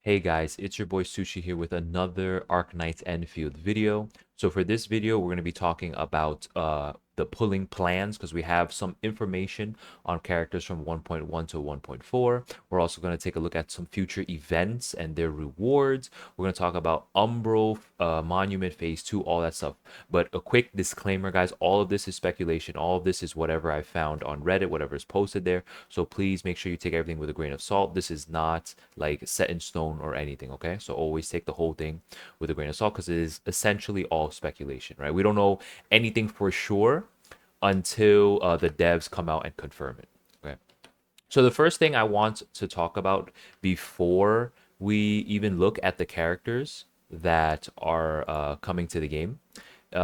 Hey guys, it's your boy Sushi here with another Arknights Endfield video. So for this video, we're going to be talking about the pulling plans because we have some information on characters from 1.1 to 1.4. We're also going to take a look at some future events and their rewards. We're going to talk about Umbral Monument Phase 2, all that stuff. But a quick disclaimer, guys, all of this is speculation. All of this is whatever I found on Reddit, whatever is posted there. So please make sure you take everything with a grain of salt. This is not like set in stone or anything, okay? So always take the whole thing with a grain of salt because it is essentially all speculation, right? We don't know anything for sure until the devs come out and confirm it, okay? So the first thing I want to talk about before we even look at the characters that are coming to the game,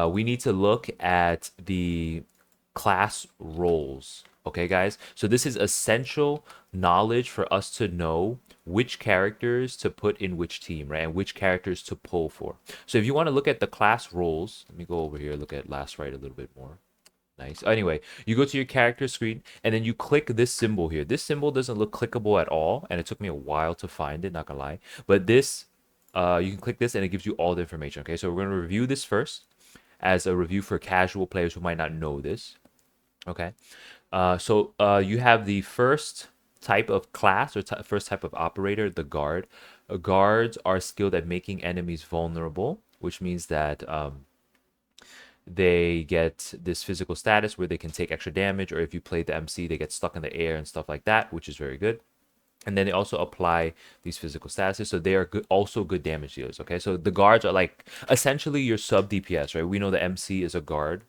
we need to look at the class roles. Okay, guys? So this is essential knowledge for us to know which characters to put in which team, right? And which characters to pull for. So if you want to look at the class roles, let me go over here, look at last right a little bit more. Nice. Anyway, you go to your character screen and then you click this symbol here. This symbol doesn't look clickable at all, and it took me a while to find it, not gonna lie. But this, you can click this and it gives you all the information. Okay, so we're gonna review this first as a review for casual players who might not know this. Okay. You have the first type of class or first type of operator, the guard. Guards are skilled at making enemies vulnerable, which means that they get this physical status where they can take extra damage, or if you play the MC, they get stuck in the air and stuff like that, which is very good. And then they also apply these physical statuses, so they are good, also good damage dealers. Okay, so the guards are like essentially your sub DPS, right? We know the MC is a guard,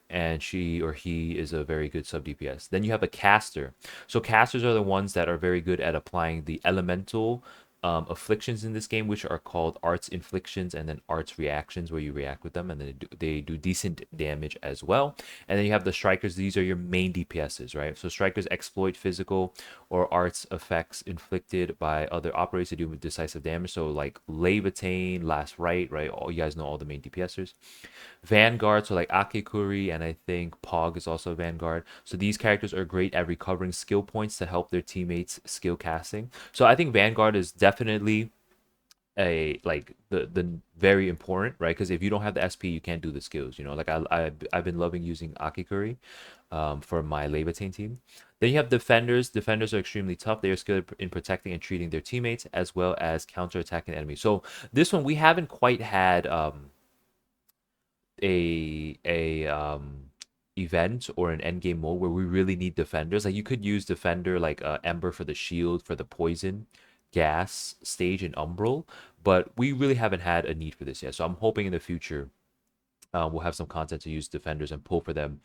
and she or he is a very good sub DPS. Then you have a caster. So casters are the ones that are very good at applying the elemental afflictions in this game, which are called arts inflictions and then arts reactions, where you react with them, and then they do decent damage as well. And then you have the strikers. These are your main DPSs, right? So strikers exploit physical or arts effects inflicted by other operators to do with decisive damage. So like Levitain, Last right? All you guys know all the main DPSers. Vanguard, so like Akikuri and I think Pog is also a Vanguard. So these characters are great at recovering skill points to help their teammates skill casting. So I think Vanguard is definitely a like the very important, right? Because if you don't have the SP, you can't do the skills. Like I've been loving using Akikuri for my Levitain team. Then you have defenders. Defenders are extremely tough. They are skilled in protecting and treating their teammates as well as counter-attacking enemies. So this one we haven't quite had a event or an end game mode where we really need defenders. Like you could use defender like Ember for the shield, for the poison gas stage in Umbral, but we really haven't had a need for this yet. So I'm hoping in the future we'll have some content to use defenders and pull for them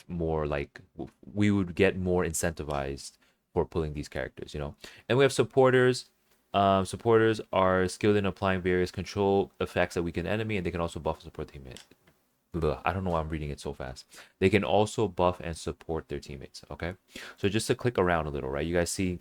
more like we would get more incentivized for pulling these characters. And we have supporters. Supporters are skilled in applying various control effects that weaken enemy, and they can also buff and support teammate. I don't know why I'm reading it so fast. They can also buff and support their teammates. Okay, so just to click around a little, right? You guys see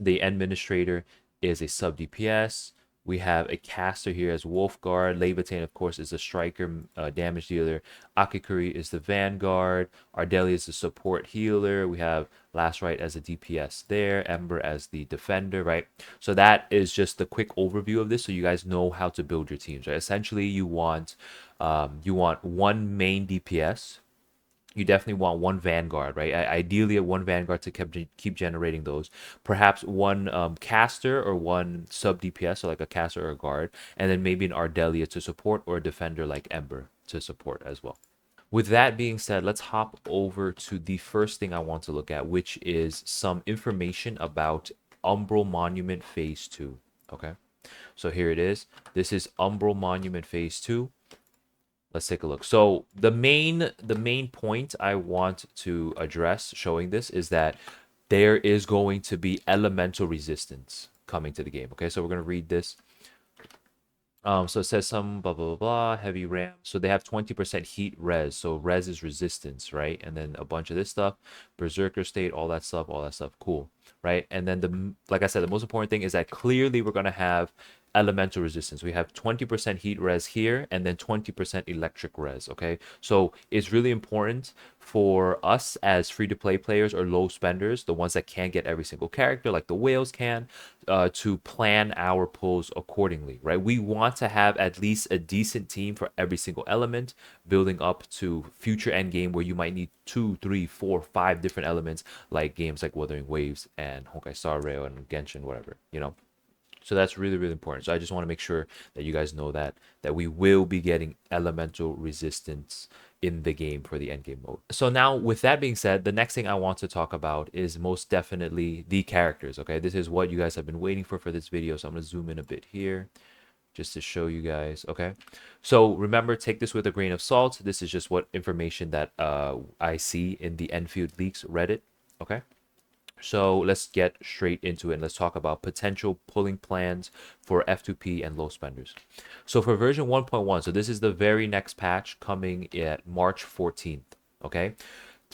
the administrator is a sub DPS. We have a caster here as Wolfguard. Levitain, of course, is the striker damage dealer. Akikuri is the vanguard. Ardelia is the support healer. We have Last Right as a DPS there. Ember as the defender, right? So that is just a quick overview of this, so you guys know how to build your teams, right? Essentially, you want one main DPS. You definitely want one Vanguard, right? Ideally, a one Vanguard to keep generating those. Perhaps one caster or one sub DPS, so like a caster or a guard, and then maybe an Ardelia to support or a defender like Ember to support as well. With that being said, let's hop over to the first thing I want to look at, which is some information about Umbral Monument Phase 2. Okay, so here it is. This is Umbral Monument Phase 2. Let's take a look. So the main point I want to address showing this is that there is going to be elemental resistance coming to the game. Okay, so we're gonna read this. So it says some blah blah blah blah heavy ram. So they have 20% heat res. So res is resistance, right? And then a bunch of this stuff, berserker state, all that stuff. Cool, right? And then like I said, the most important thing is that clearly we're gonna have elemental resistance. We have 20% heat res here and then 20% electric res, okay? So it's really important for us as free-to-play players or low spenders, the ones that can't get every single character like the whales can, to plan our pulls accordingly, right? We want to have at least a decent team for every single element, building up to future end game where you might need 2, 3, 4, 5 different elements, like games like Wuthering Waves and Honkai Star Rail and Genshin, whatever, you know. So that's really, really important. So I just want to make sure that you guys know that we will be getting elemental resistance in the game for the end game mode. So now with that being said, the next thing I want to talk about is most definitely the characters. Okay, this is what you guys have been waiting for this video. So I'm going to zoom in a bit here just to show you guys. Okay, so remember, take this with a grain of salt. This is just what information that I see in the Enfield leaks Reddit. Okay, so let's get straight into it and let's talk about potential pulling plans for F2P and low spenders. So for version 1.1, so this is the very next patch coming at March 14th. Okay,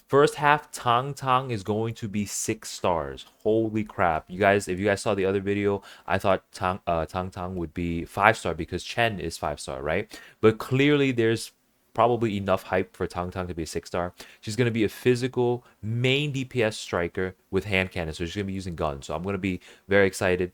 first half Tang Tang is going to be 6 stars. Holy crap. You guys, if you guys saw the other video, I thought Tang Tang would be 5 star because Chen is 5 star, right? But clearly there's probably enough hype for Tang Tang to be a 6 star. She's going to be a physical main DPS striker with hand cannon. So she's going to be using guns. So I'm going to be very excited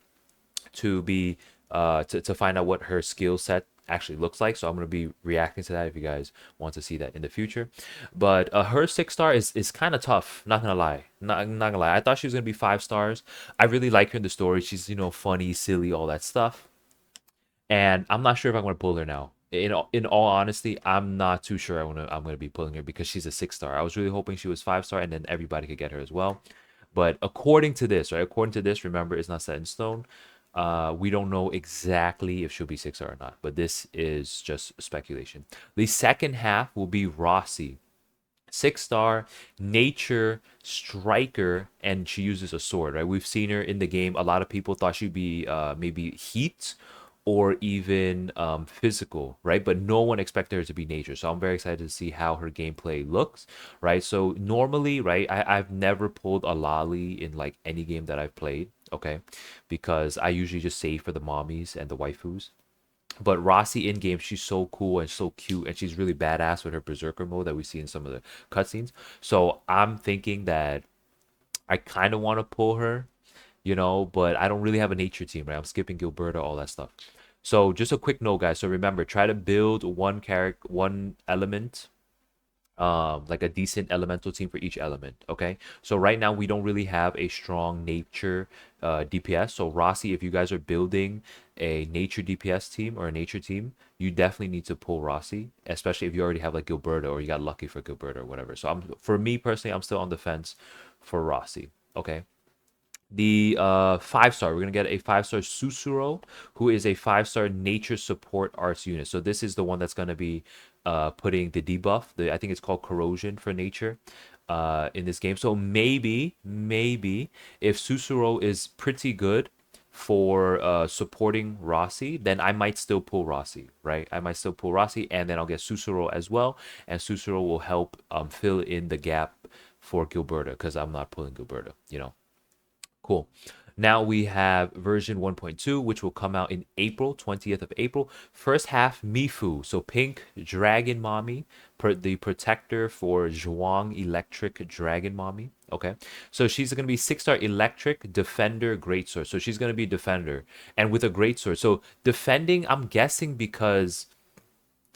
to be to find out what her skill set actually looks like. So I'm going to be reacting to that if you guys want to see that in the future. But her 6 star is kind of tough, not gonna lie. Not gonna lie, I thought she was gonna be 5 stars. I really like her in the story. She's, you know, funny, silly, all that stuff, and I'm not sure if I'm gonna pull her now. In all honesty, I'm not too sure I'm gonna be pulling her because she's a 6 star. I was really hoping she was 5 star and then everybody could get her as well. But according to this, right? According to this, remember, it's not set in stone. We don't know exactly if she'll be 6 star or not, but this is just speculation. The second half will be Rossi, 6 star nature striker, and she uses a sword, right? We've seen her in the game. A lot of people thought she'd be maybe heat or even physical, right? But no one expected her to be nature. So I'm very excited to see how her gameplay looks, right? So normally, right, I've never pulled a lolly in like any game that I've played, okay? Because I usually just save for the mommies and the waifus. But Rossi in game, she's so cool and so cute, and she's really badass with her berserker mode that we see in some of the cutscenes. So I'm thinking that I kind of want to pull her, you know, but I don't really have a nature team, right? I'm skipping Gilberta, all that stuff. So just a quick note, guys. So remember, try to build one character, one element, like a decent elemental team for each element. Okay, so right now we don't really have a strong nature DPS. So Rossi, if you guys are building a nature DPS team or a nature team, you definitely need to pull Rossi, especially if you already have like Gilberta or you got lucky for Gilberta or whatever. So I'm, for me personally, I'm still on the fence for Rossi. Okay, the 5 star, we're gonna get a 5 star Susuro, who is a 5 star nature support arts unit. So this is the one that's gonna be putting the debuff, I think it's called corrosion for nature, in this game. So maybe if Susuro is pretty good for supporting Rossi, then I might still pull Rossi, right? I might still pull Rossi, and then I'll get Susuro as well, and Susuro will help fill in the gap for Gilberta because I'm not pulling Gilberta, you know. Cool. Now we have version 1.2, which will come out in April, 20th of April. First half, Mifu. So pink dragon mommy, the protector for Zhuang electric dragon mommy. Okay. So she's going to be 6 star electric defender greatsword. So she's going to be defender and with a greatsword. So defending, I'm guessing because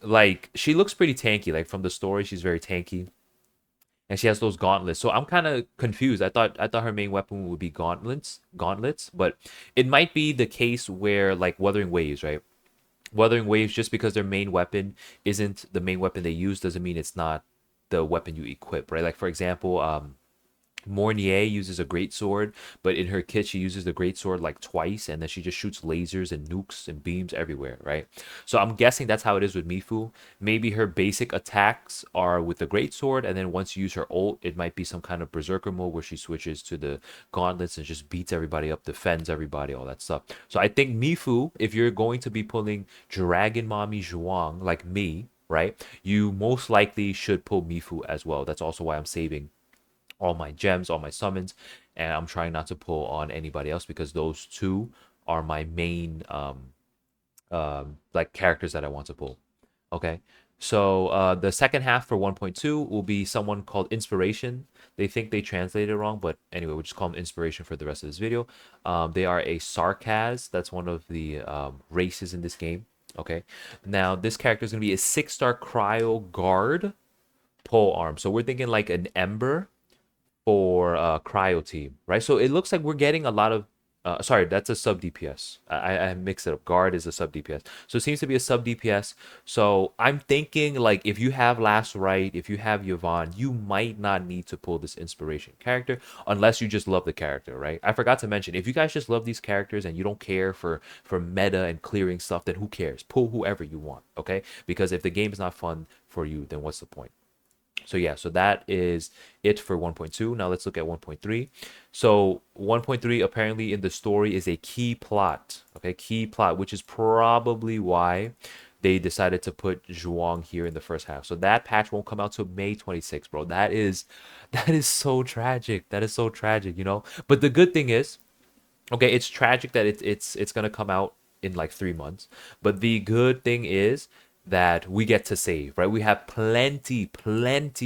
like she looks pretty tanky. Like from the story, she's very tanky and she has those gauntlets. So I'm kind of confused. I thought her main weapon would be gauntlets, but it might be the case where like Wuthering Waves, right? Wuthering Waves, just because their main weapon isn't the main weapon they use, doesn't mean it's not the weapon you equip, right? Like for example, Mornier uses a great sword, but in her kit she uses the great sword like twice, and then she just shoots lasers and nukes and beams everywhere, right? So I'm guessing that's how it is with Mifu. Maybe her basic attacks are with the great sword, and then once you use her ult, it might be some kind of berserker mode where she switches to the gauntlets and just beats everybody up, defends everybody, all that stuff. So I think Mifu, if you're going to be pulling Dragon Mommy Zhuang like me, right, you most likely should pull Mifu as well. That's also why I'm saving all my gems, all my summons, and I'm trying not to pull on anybody else because those two are my main like characters that I want to pull. Okay. So the second half for 1.2 will be someone called Inspiration. They think they translated it wrong, but anyway, we'll just call them Inspiration for the rest of this video. They are a Sarkaz. That's one of the races in this game. Okay. Now, this character is going to be a 6-star Cryo Guard pole arm. So we're thinking like an Ember for cryo team, right? So it looks like we're getting a lot of. Sorry, that's a sub DPS. I mixed it up. Guard is a sub DPS, so it seems to be a sub DPS. So I'm thinking like if you have Last Right, if you have Yvonne, you might not need to pull this inspiration character unless you just love the character, right? I forgot to mention if you guys just love these characters and you don't care for meta and clearing stuff, then who cares? Pull whoever you want, okay? Because if the game is not fun for you, then what's the point? So yeah, so that is it for 1.2. Now let's look at 1.3. So 1.3 apparently in the story is a key plot, okay? Key plot, which is probably why they decided to put Zhuang here in the first half. So that patch won't come out till May 26th, bro. That is so tragic. That is so tragic, you know? But the good thing is, okay, it's tragic that it's gonna come out in like 3 months, but the good thing is that we get to save, right? We have plenty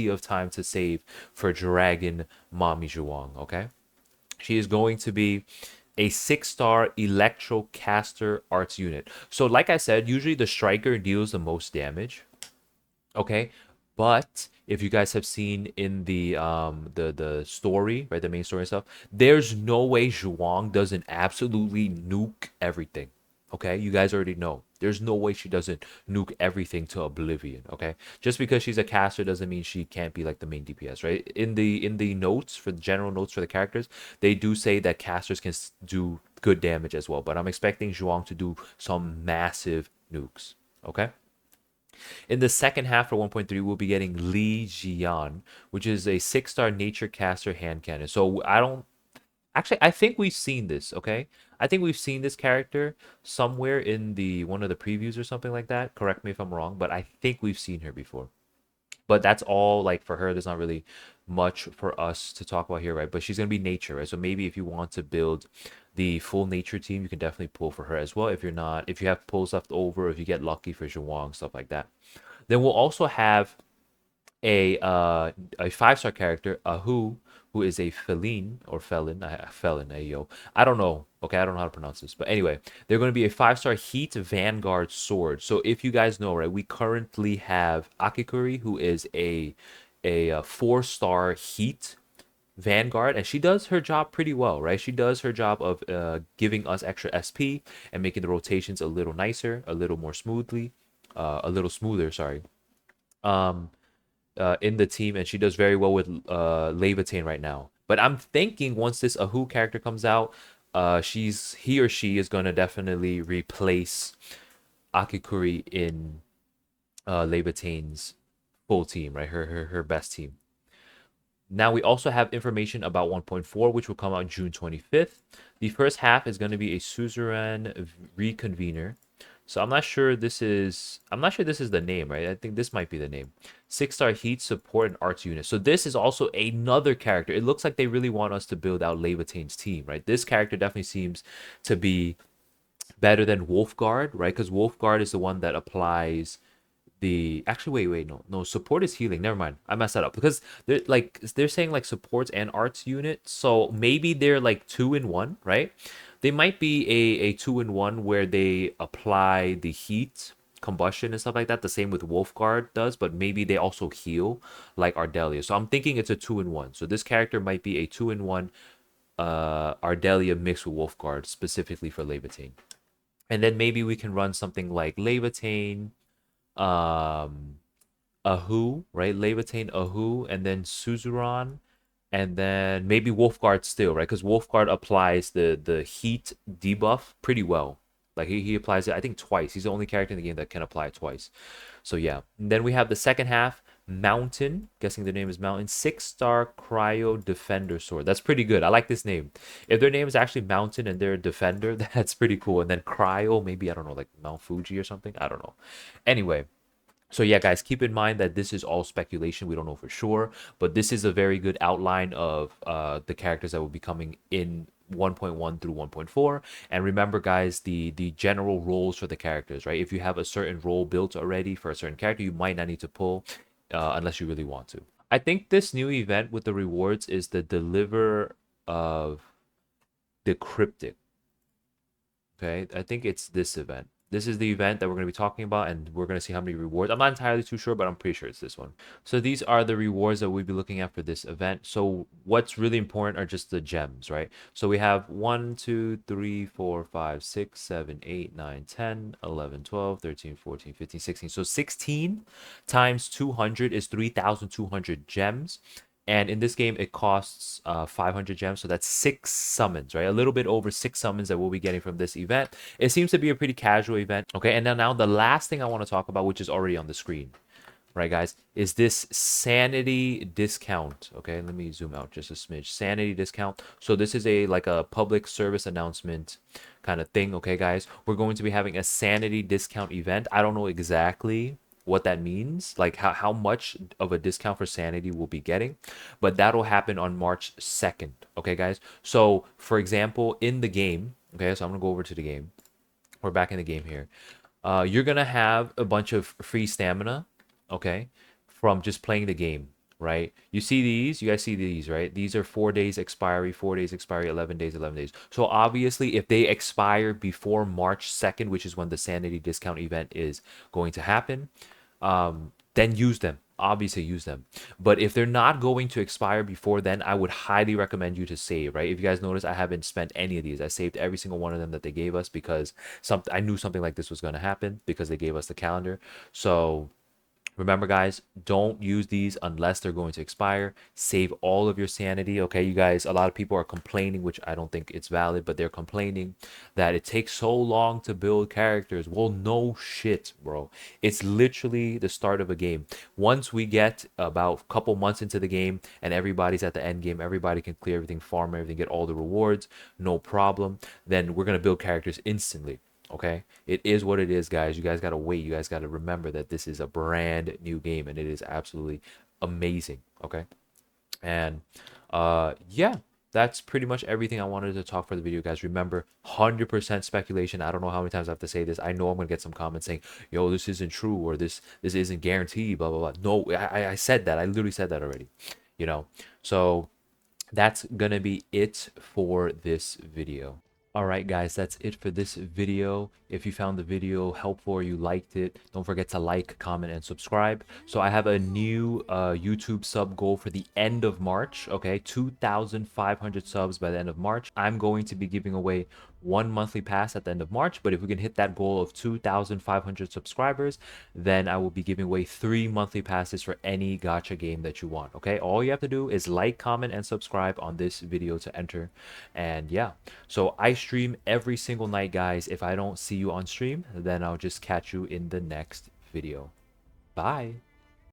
of time to save for Dragon Mommy Zhuang. Okay, she is going to be a 6-star Electrocaster Arts unit. So, like I said, usually the striker deals the most damage. Okay, but if you guys have seen in the story, right, the main story and stuff, there's no way Zhuang doesn't absolutely nuke everything. Okay, you guys already know. There's no way she doesn't nuke everything to oblivion. Okay, just because she's a caster doesn't mean she can't be like the main DPS, right? In the notes for the general notes for the characters, they do say that casters can do good damage as well. But I'm expecting Zhuang to do some massive nukes. Okay. In the second half for 1.3, we'll be getting Li Jian, which is a 6-star nature caster hand cannon. So I don't actually I think we've seen this, okay? I think we've seen this character somewhere in the one of the previews or something like that. Correct me if I'm wrong, but I think we've seen her before. But that's all like for her. There's not really much for us to talk about here, right? But she's gonna be nature, right? So maybe if you want to build the full nature team, you can definitely pull for her as well. If you're not, if you have pulls left over, if you get lucky for Zhuang, stuff like that. Then we'll also have a 5-star character, Ahu, who is a felon, yo. I don't know. Okay, I don't know how to pronounce this. But anyway, they're going to be a 5-star Heat Vanguard sword. So if you guys know, right, we currently have Akikuri, who is a 4-star Heat Vanguard, and she does her job pretty well, right? She does her job of giving us extra SP and making the rotations a little nicer, a little more smoothly, a little smoother, sorry. Um, in the team, and she does very well with Levitain right now. But I'm thinking once this Ahu character comes out, he or she is gonna definitely replace Akikuri in Levitain's full team, right? Her best team. Now we also have information about 1.4, which will come out June 25th. The first half is going to be a suzerain reconvener. So I'm not sure this is the name, right? I think this might be the name. 6-star heat support and arts unit. So this is also another character. It looks like they really want us to build out Levitain's team, right? This character definitely seems to be better than Wolfguard, right? Because Wolfguard is the one that applies the actually wait no support is healing, never mind, I messed that up because they're saying like supports and arts unit, so maybe they're like 2-in-1, right? They might be a 2-in-1 where they apply the heat combustion and stuff like that, the same with Wolfguard does, but maybe they also heal like Ardelia. So I'm thinking it's a 2-in-1, so this character might be a 2-in-1 Ardelia mixed with Wolfguard specifically for Levitain. And then maybe we can run something like Levitain, um Ahu, right? Levitain, Ahu, and then Suzuran, and then maybe Wolfguard still, right? Because Wolfguard applies the heat debuff pretty well. Like he applies it, I think, twice. He's the only character in the game that can apply it twice. So yeah. And then we have the second half, Mountain. Guessing their name is Mountain. 6-star Cryo Defender Sword. That's pretty good. I like this name. If their name is actually Mountain and they're a defender, that's pretty cool. And then Cryo, maybe I don't know, like Mount Fuji or something. I don't know. Anyway, so yeah, guys, keep in mind that this is all speculation. We don't know for sure, but this is a very good outline of the characters that will be coming in 1.1 through 1.4. And remember, guys, the general roles for the characters, right? If you have a certain role built already for a certain character, you might not need to pull unless you really want to. I think this new event with the rewards is the deliver of the cryptic. Okay, I think it's this event. This is the event that we're going to be talking about, and we're going to see how many rewards. I'm not entirely too sure, but I'm pretty sure it's this one. So these are the rewards that we'll be looking at for this event. So what's really important are just the gems, right? So we have 1, 2, 3, 4, 5, 6, 7, 8, 9, 10, 11, 12, 13, 14, 15, 16. So 16 times 200 is 3,200 gems. And in this game, it costs 500 gems. So that's 6 summons, right? A little bit over 6 summons that we'll be getting from this event. It seems to be a pretty casual event. Okay, and now the last thing I want to talk about, which is already on the screen, right, guys, is this sanity discount. Okay, let me zoom out just a smidge. Sanity discount. So this is like a public service announcement kind of thing. Okay, guys, we're going to be having a sanity discount event. I don't know exactly what that means, like how much of a discount for sanity we'll be getting, but that'll happen on March 2nd. Okay, guys, so for example, in the game, okay, so I'm gonna go over to the game. We're back in the game here. You're gonna have a bunch of free stamina, okay, from just playing the game, right? You see these, you guys see these, right? These are 4 days expiry, 4 days expiry, 11 days, 11 days. So obviously, if they expire before March 2nd, which is when the sanity discount event is going to happen, then use them. Obviously, use them. But if they're not going to expire before then, I would highly recommend you to save, right? If you guys notice, I haven't spent any of these. I saved every single one of them that they gave us because I knew something like this was going to happen because they gave us the calendar. So remember, guys, don't use these unless they're going to expire. Save all of your sanity, okay? You guys, a lot of people are complaining, which I don't think it's valid, but they're complaining that it takes so long to build characters. Well, no shit, bro. It's literally the start of a game. Once we get about a couple months into the game and everybody's at the end game, everybody can clear everything, farm everything, get all the rewards, no problem. Then we're going to build characters instantly. Okay, it is what it is, guys. You guys got to wait. You guys got to remember that this is a brand new game and it is absolutely amazing. Okay, and yeah, that's pretty much everything I wanted to talk for the video, guys. Remember, 100% speculation. I don't know how many times I have to say this. I know I'm gonna get some comments saying, yo, this isn't true, or this isn't guaranteed, blah blah blah. No, I said that. I literally said that already, you know. So that's gonna be it for this video. All right, guys, that's it for this video. If you found the video helpful or you liked it, don't forget to like, comment, and subscribe. So I have a new YouTube sub goal for the end of March, okay? 2,500 subs by the end of March. I'm going to be giving away 1 monthly pass at the end of March, but if we can hit that goal of 2,500 subscribers, then I will be giving away 3 monthly passes for any gacha game that you want, okay? All you have to do is like, comment, and subscribe on this video to enter. And yeah, so I stream every single night, guys. If I don't see you on stream, then I'll just catch you in the next video. Bye.